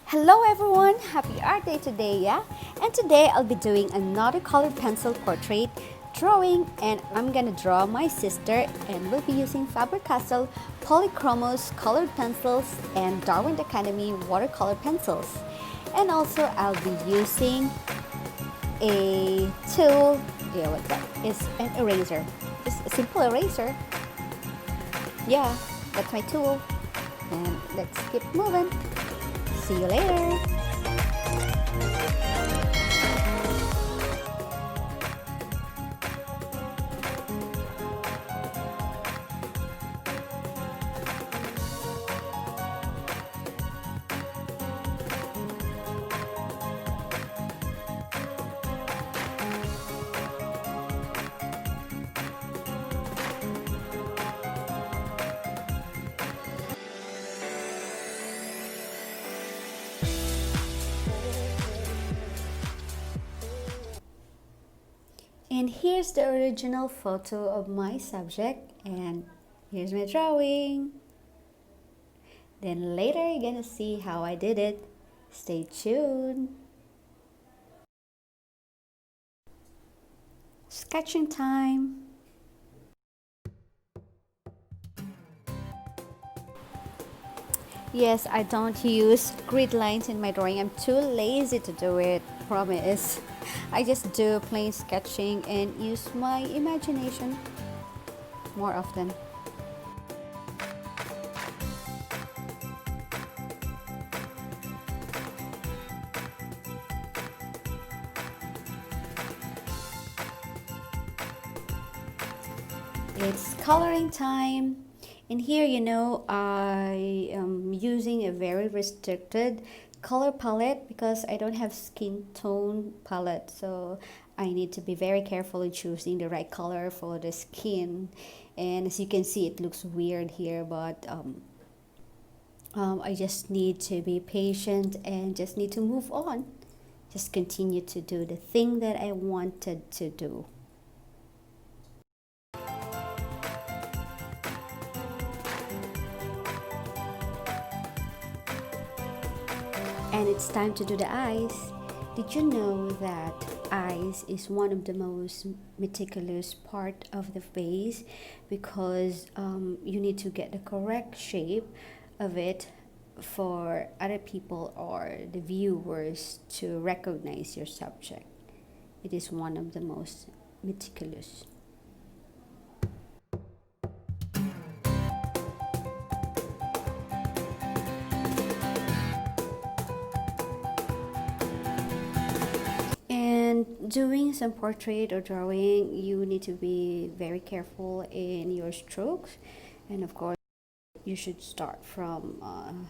Hello everyone, happy art day today, yeah? And today I'll be doing another colored pencil portrait drawing, and I'm gonna draw my sister, and we'll be using Faber Polychromos colored pencils and Darwent Academy watercolor pencils. And also I'll be using a tool, yeah, what's that? It's an eraser. Just a simple eraser. Yeah, that's my tool. And let's keep moving. See you later. And here's the original photo of my subject, and here's my drawing. Then later you're gonna see how I did it. Stay tuned. Sketching time. Yes, I don't use grid lines in my drawing. I'm too lazy to do it, promise. I just do plain sketching and use my imagination more often. It's coloring time. And here, I am using a very restricted color palette because I don't have skin tone palette, so I need to be very careful in choosing the right color for the skin. And as you can see, it looks weird here, but I just need to be patient and just need to move on. Just continue to do the thing that I wanted to do. And it's time to do the eyes. Did you know that eyes is one of the most meticulous part of the face, because you need to get the correct shape of it for other people or the viewers to recognize your subject. It is one of the most meticulous. And doing some portrait or drawing, you need to be very careful in your strokes, and of course you should start from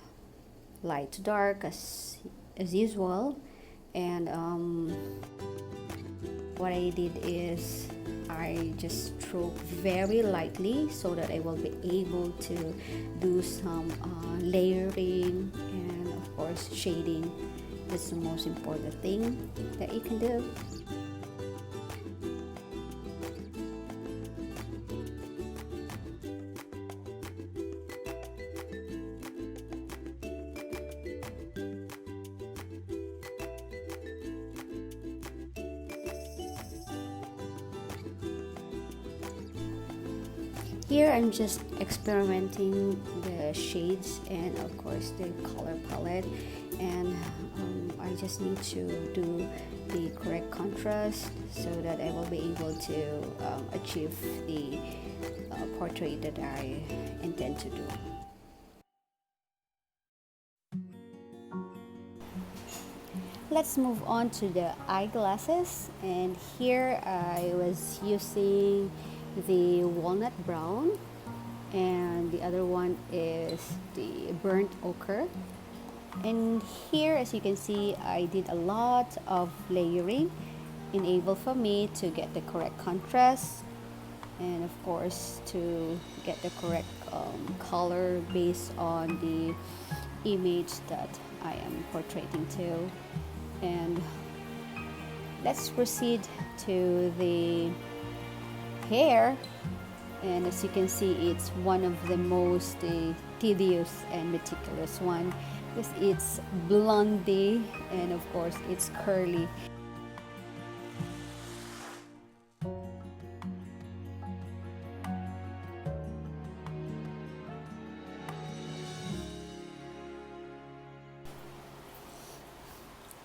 light to dark as usual. And what I did is I just stroke very lightly so that I will be able to do some layering and of course shading. That's the most important thing that you can do. Here I'm just experimenting the shades and of course the color palette, and I just need to do the correct contrast so that I will be able to achieve the portrait that I intend to do. Let's move on to the eyeglasses, and here I was using the walnut brown, and the other one is the burnt ochre. And here, as you can see, I did a lot of layering, enable for me to get the correct contrast and of course to get the correct color based on the image that I am portraying to. And let's proceed to the hair, and as you can see, it's one of the most tedious and meticulous one, because it's blondie and of course it's curly.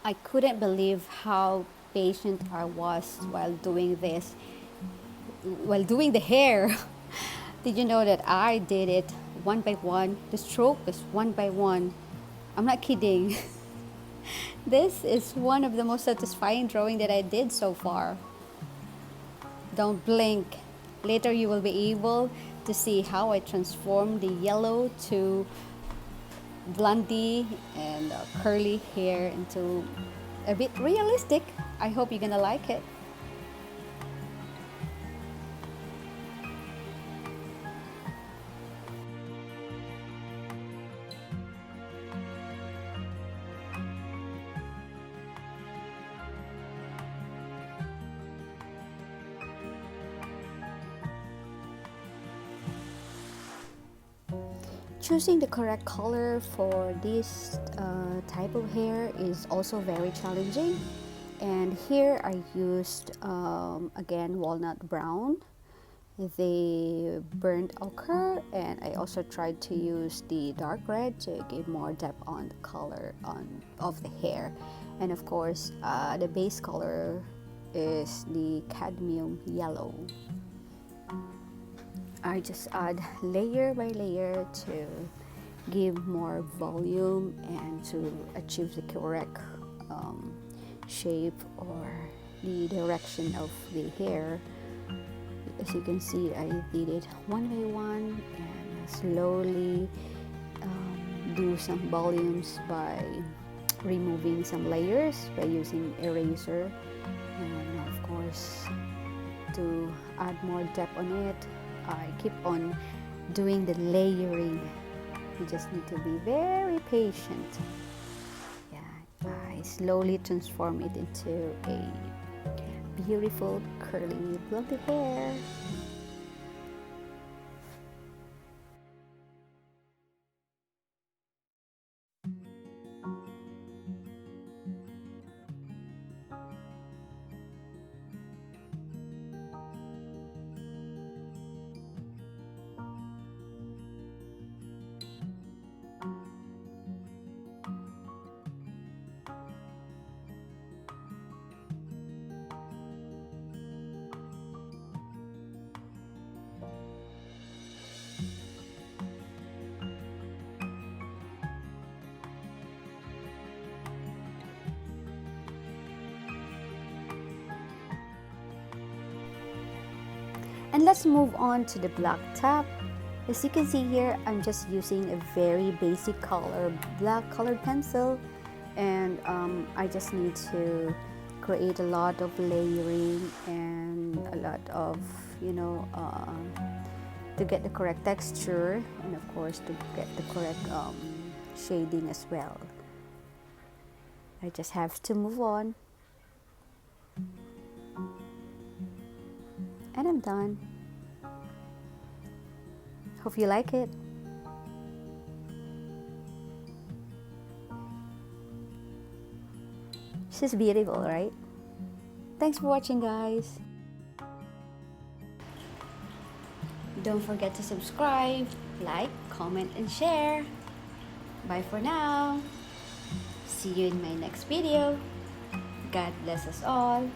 I couldn't believe how patient I was while doing this, while doing the hair. Did you know that I did it one by one? The stroke is one by one. I'm not kidding. This is one of the most satisfying drawing that I did so far. Don't blink. Later you will be able to see how I transformed the yellow to blondie and curly hair into a bit realistic. I hope you're gonna like it. Choosing the correct color for this type of hair is also very challenging, and here I used again walnut brown, the burnt ochre, and I also tried to use the dark red to give more depth on the color of the hair. And of course the base color is the cadmium yellow. I just add layer by layer to give more volume and to achieve the correct shape or the direction of the hair. As you can see, I did it one by one and slowly do some volumes by removing some layers by using eraser, and of course to add more depth on it I keep on doing the layering. You just need to be very patient. Yeah, I slowly transform it into a beautiful curly blonde hair. And let's move on to the black top. As you can see here, I'm just using a very basic color, black colored pencil, and I just need to create a lot of layering and a lot of, to get the correct texture, and of course to get the correct shading as well. I just have to move on. And I'm done. Hope you like it. She's beautiful, right? Thanks for watching, guys. Don't forget to subscribe, like, comment, and share. Bye for now. See you in my next video. God bless us all.